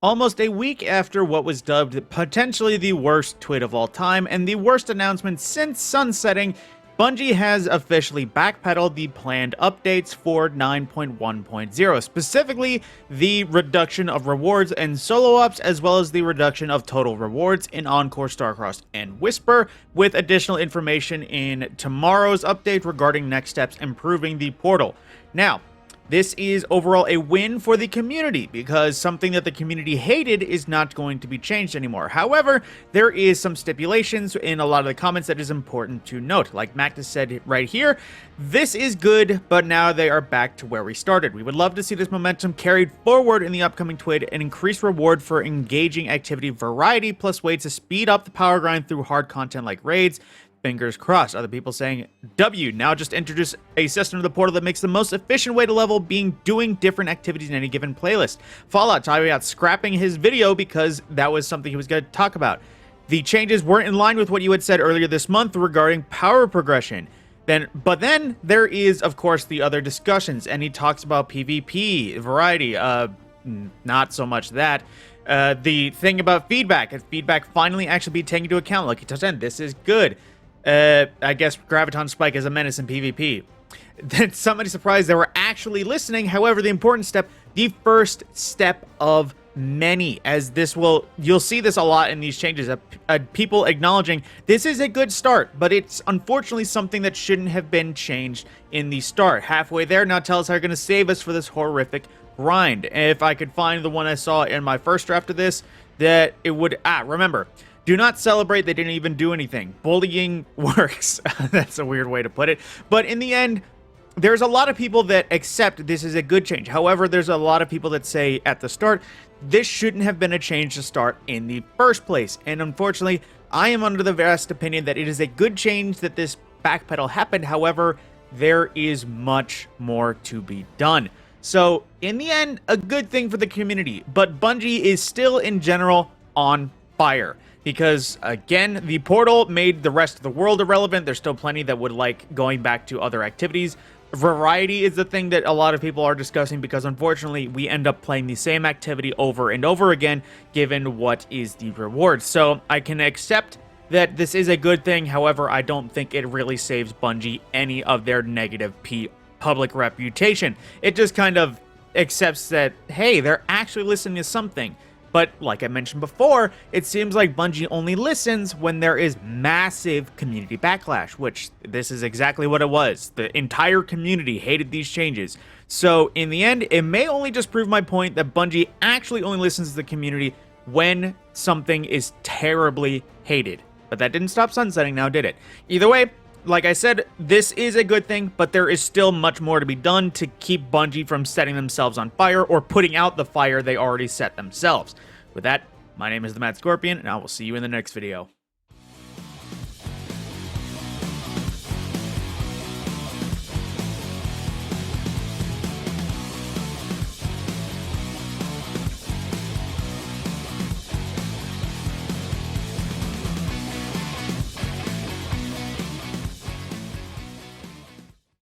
Almost a week after what was dubbed potentially the worst tweet of all time and the worst announcement since sunsetting, Bungie has officially backpedaled the planned updates for 9.1.0, specifically the reduction of rewards and solo ops, as well as the reduction of total rewards in Encore, Starcrossed, and Whisper, with additional information in tomorrow's update regarding next steps improving the portal. Now, this is overall a win for the community because something that the community hated is not going to be changed anymore. However, there is some stipulations in a lot of the comments that is important to note. Like Mactus said right here, this is good, but now they are back to where we started. We would love to see this momentum carried forward in the upcoming TWID and increased reward for engaging activity variety, plus ways to speed up the power grind through hard content like raids. Fingers crossed. Other people saying, W, now just introduce a system to the portal that makes the most efficient way to level being doing different activities in any given playlist. Fallout talking about scrapping his video because that was something he was going to talk about. The changes weren't in line with what you had said earlier this month regarding power progression. But then there is, of course, the other discussions, and he talks about PvP, variety, not so much that. The thing about feedback, and feedback finally actually be taken into account, like he touched on, this is good. I guess Graviton Spike is a menace in PvP. Then somebody surprised they were actually listening. However, the important step, the first step of many, as this will, you'll see this a lot in these changes, people acknowledging this is a good start, but it's unfortunately something that shouldn't have been changed in the start. Halfway there, now tell us how you're going to save us for this horrific grind. If I could find the one I saw in my first draft of this, that it would, remember, do not celebrate, they didn't even do anything. Bullying works. That's a weird way to put it. But in the end, there's a lot of people that accept this is a good change. However, there's a lot of people that say at the start, this shouldn't have been a change to start in the first place. And unfortunately, I am under the vast opinion that it is a good change that this backpedal happened. However, there is much more to be done. So in the end, a good thing for the community. But Bungie is still in general on fire. Because, again, the portal made the rest of the world irrelevant. There's still plenty that would like going back to other activities. Variety is the thing that a lot of people are discussing because, unfortunately, we end up playing the same activity over and over again, given what is the reward. So I can accept that this is a good thing. However, I don't think it really saves Bungie any of their negative public reputation. It just kind of accepts that, hey, they're actually listening to something. But like I mentioned before, it seems like Bungie only listens when there is massive community backlash, which this is exactly what it was. The entire community hated these changes. So in the end, it may only just prove my point that Bungie actually only listens to the community when something is terribly hated. But that didn't stop sunsetting now, did it? Either way, like I said, this is a good thing, but there is still much more to be done to keep Bungie from setting themselves on fire or putting out the fire they already set themselves. With that, my name is the Mad Scorpion, and I will see you in the next video.